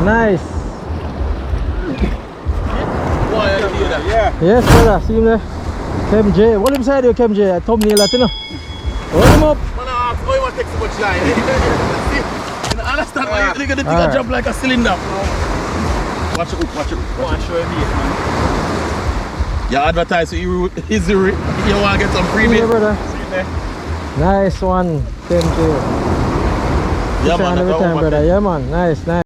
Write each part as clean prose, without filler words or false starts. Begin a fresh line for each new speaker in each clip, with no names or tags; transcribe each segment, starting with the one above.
Nice.
Why are you doing that?
Yeah.
Yes, brother. See him there. Kem J. What him say to you, Kem J? I thumbnail that, you know. Hold him up.
Man, I ask, why you want to take so much line? You understand why you're gonna take a jump like a cylinder? Watch it up, watch it up. Go and show him here, man. You advertise so you want to get some premium.
Yeah, brother.
See you there.
Nice one, Kem J.
Yeah, man.
Every time, brother. Yeah, man. Nice, nice.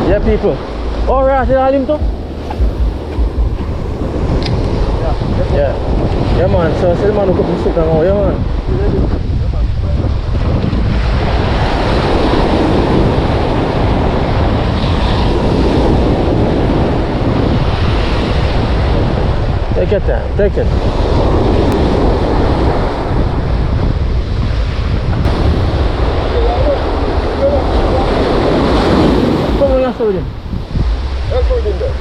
Yeah, people. Alright, you all him too? Yeah. Yeah, man. So, see the man who could be sick now. Yeah, man. Take your time. Take it. Come on, let's go with him.
Let's go in there.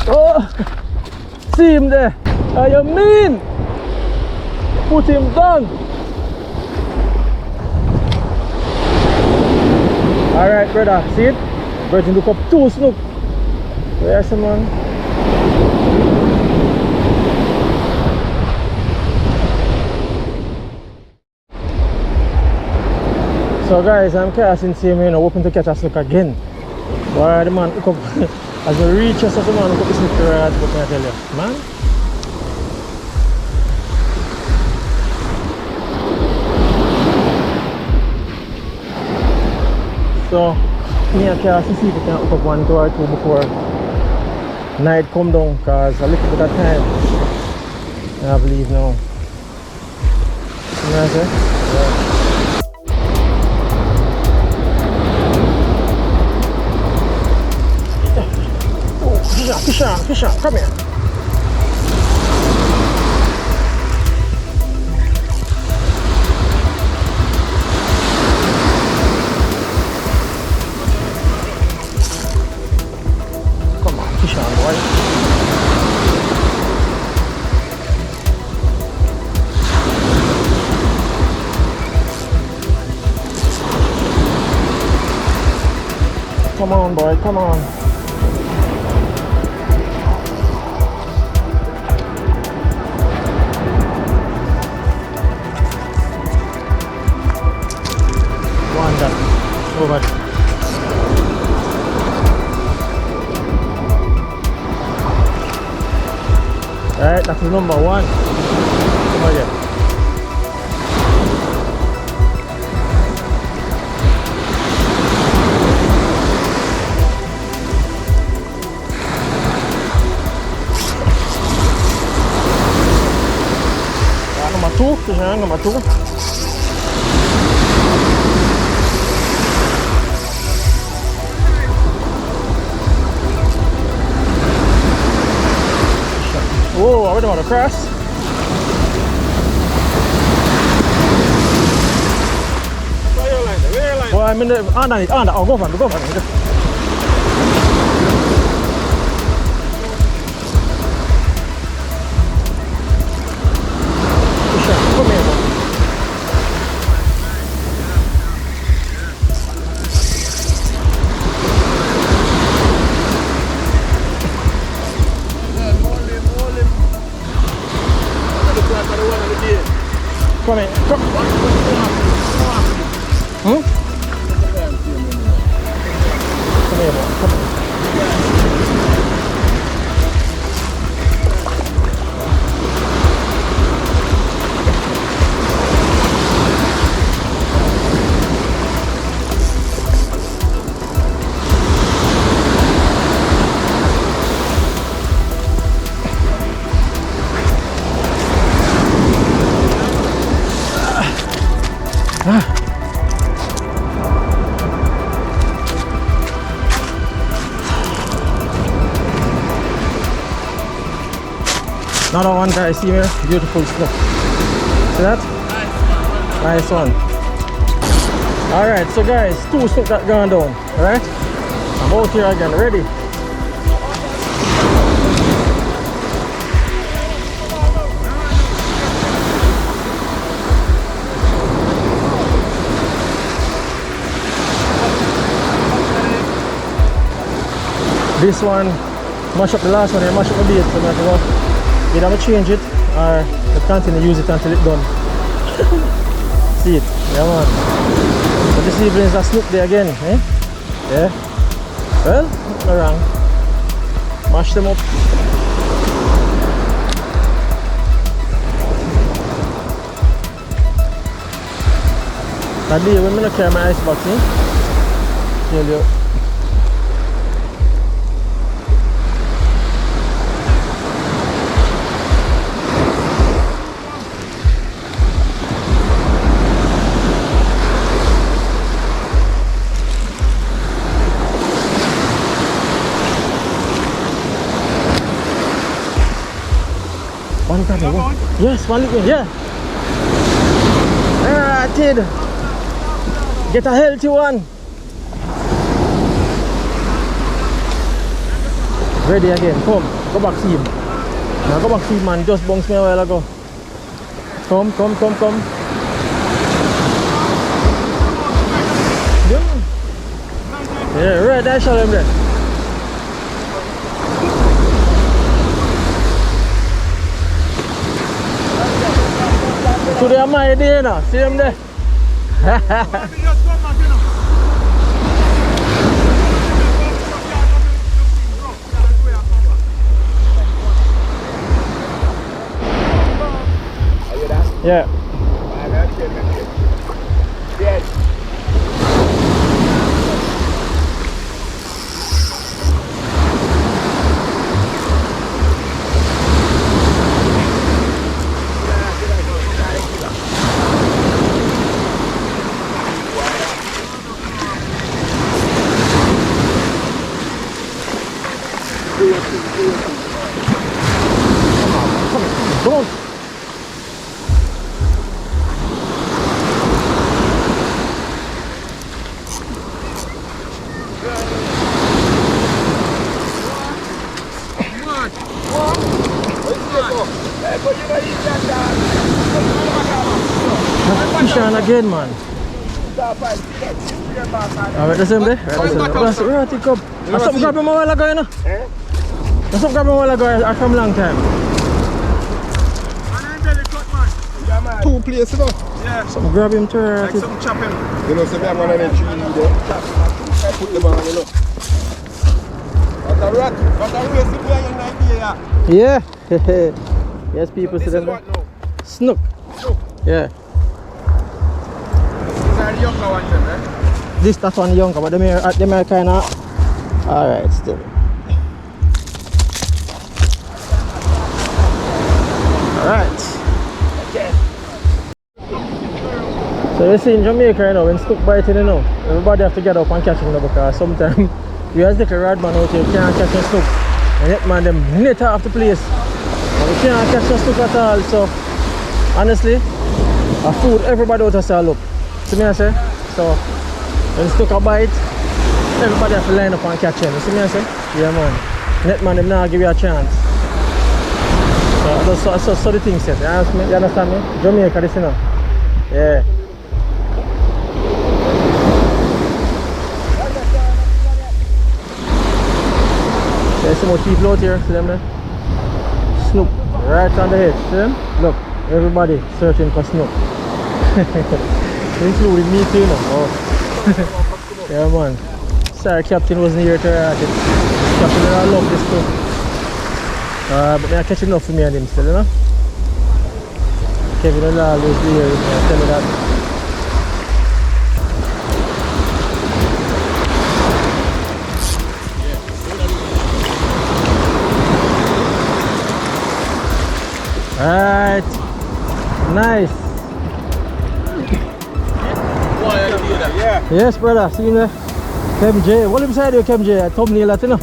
Oh, see him there. Are you mean? Put him down. Alright, brother. See it? Virgin look up 2 Snook. Where's the man? So guys, I'm casting him, you know, hoping to catch a Snook again. Why the man hook up as we reach us as the man hook up the Snook rod, what can I tell you? Man? So me and cast to see if we can hook up 1 or 2 before night come down, cause a little bit of time I believe now. You know what I'm saying? Yeah. Fish on, come here. Come on, fish on, boy. Come on, boy, come on. Over. Alright, that's number 1. Come here. Number 2, this is number 2. Whoa, I don't want to cross.
Where your line? Where your line?
Well, I'm in the underneath. Oh, go for it. Come here, boy. Come here. Come. Hmm? Come here, boy. Come here. Another one, guys. See here, beautiful snook. See that? Nice one. All right, so guys, 2 snook that gone down. All right, I'm out here again. Ready? This one, mash up the last one, mash up the bait, so I have to go. Either I change it or I continue to use it until it's done. See it? Yeah, man. So this evening is a Snook day again, eh? Yeah. Well, not wrong. Mash them up. That day when I carry my ice box, eh? Tell you. One coming, one. Yes, one liquid, yeah. Alright, kid. Get a healthy one. Ready again, come. Go back to him. Now go back to him, man. Just bounced me a while ago. Come. Yeah, right, there, show him there. Today I'm my day now, see him there. Yeah. Come on. Fish on again, man. Alright, that's him there. That's right, take up. That's something grab him a while ago, you know? That's something grab him a while ago from a long time.
2 places, you know?
Yeah.
Something grab him to
Like something chopping.
You know, so I'm going to tree there. Put them on, you know. But a rat, but a racing player in Nigeria.
Yeah. Yes, people see
This is
them.
what now?
Snook.
Snook.
Yeah.
These are the younger ones, then, right?
That one younger, but them are kind of alright still. Alright. So you see in Jamaica, you know, when Snook biting, you know, everybody have to get up and catch him, you know, because sometimes you have to take a rod man out here, you can't catch a Snook. And yet man, them net off the place. And you can't catch a Snook at all, so honestly, a food everybody out of look. See me I say? So when Snook a bite, everybody have to line up and catch him. You see me I say? Yeah man. Net man, them now give you a chance. So the thing said, you understand me? Jamaica this, you know? Yeah. There's some more people out here, see them there? Snook, right on the head, see them? Look, everybody searching for Snook. Including me too, you know? Oh. Yeah man. Sorry, Captain wasn't here to it. Captain, I love this too. But I catch enough for me and him still, you know? Kevin will always be here with me, I'll tell you that. Alright, nice.
Yeah.
Yes, brother. See you there. Kevin J. Hold him side here, Kevin J. I thumbnail that, you know.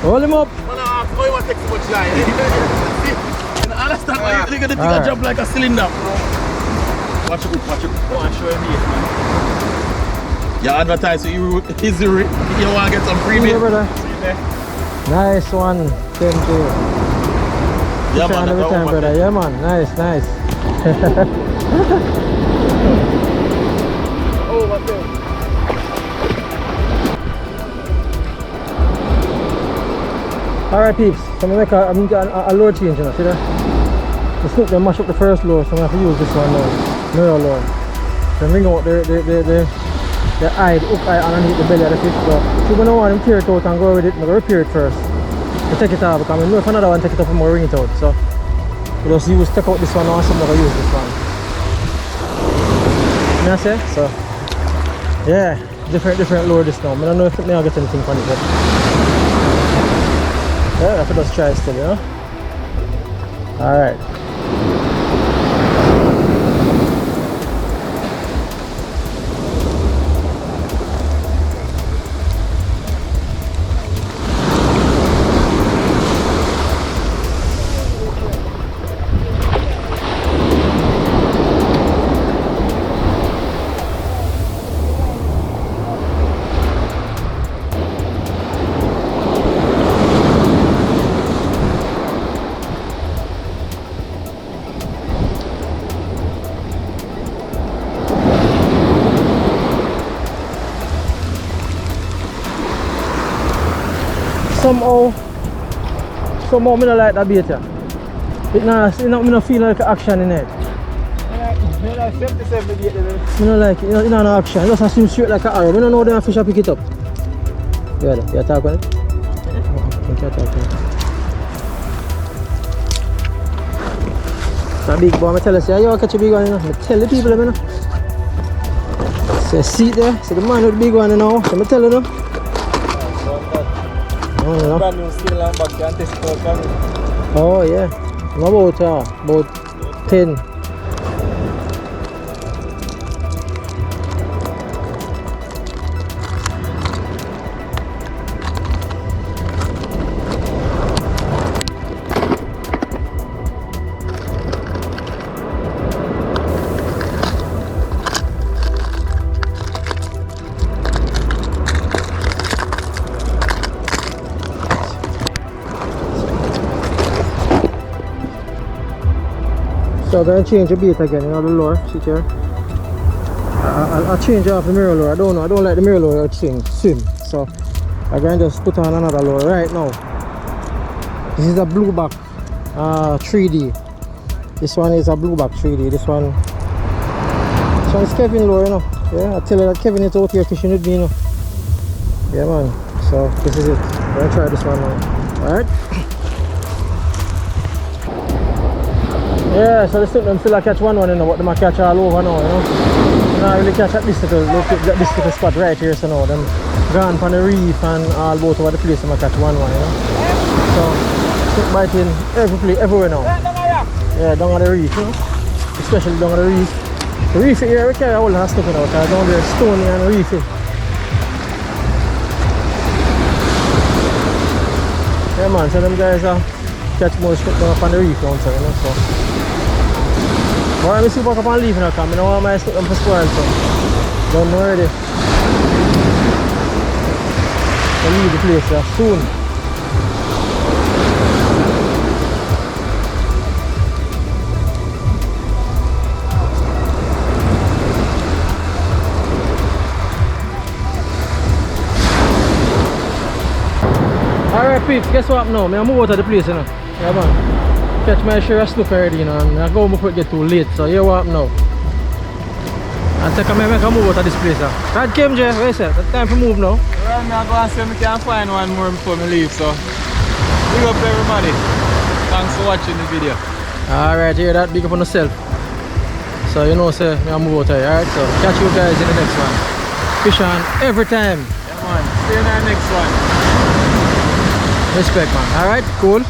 Hold him up.
Man, I ask why you want to take so much line. You understand why you nigga the thing jump like a cylinder. Watch it, watch it. Go and show him here, man. You advertise so you easy. You want to get some freebie.
Yeah, brother.
See you there.
Nice one, Kevin J.
Yeah, man.
Every time, brother. Yeah, man. Nice, nice.
Oh, what's that?
Alright, peeps. So I'm going to make a load change, you know. See that? The Snook, they mash up the first load, so I'm going to have to use this one now. Mirror load. Then bring out the eye, the hook eye underneath the belly of the fish. So if you don't want to tear it out and go with it, I'm going to repair it first. To take it out, because I know if another one take it off, I'm going to ring it out. So you just take out this one now and I'm going to use this one. You know what I say? So yeah, different load this now. I don't know if I'll get anything from it, but yeah, I have to just try still, you know? Alright. Somehow I don't like that bait here. Me don't feel like action in it.
I like 77 bait there.
I don't like it, it don't have action. It just swim straight like an arrow. I don't know how the fish pick it up. You talk on it? You can't talk on it. It's a big boy, I tell you, say, you catch a big one, you know. I tell the people, you know. Say, see there, so the man with the big one, you know. So I tell you, you know. Oh,
Brand new steel and back and test for camera.
oh yeah, about 10. So I'm going to change the bait again, you know, the lure, see here. I'll change off the mirror lure. I don't like the mirror lure swim. So I'm going to just put on another lure right now. This is a blueback 3D. This one is a blueback 3D. This one is Kevin lure, you know. Yeah, I tell you that Kevin is out here fishing with me, you know. Yeah, man. So this is it. I'm going to try this one now. Alright. Yeah, so them still catch one, you know, but them catch all over now, you know. You know, really catch at this little spot right here, so now them gone from the reef and all about over the place, them catch one, you know. So, snook biting everywhere now. Yeah, down on the reef, you know. Especially down on the reef. The reef here, we carry a whole lot of snook, you know, because down there stony and reefy. Yeah, man, so them guys catch more snook down on the reef, you know, so. Alright, let me see if I can leave now, because I don't want my snook for spoil, so don't know already. I'll leave the place soon. Alright peeps, guess what now? I move out of the place, you know. Yeah man. Catch my share of snook already, you know, and I go before it get too late, so here what now? And take a make a move out of this place. Right, KMJ, where is it? It's time to move now.
Well, I'm going to see if I can find one more before I leave, so big up everybody. Thanks for watching the video.
Alright, hear that? Big up on yourself. So you know, sir, I move out here, alright? So catch you guys in the next one. Fish on every time.
Yeah man, see you in the next one.
Respect man, alright? Cool.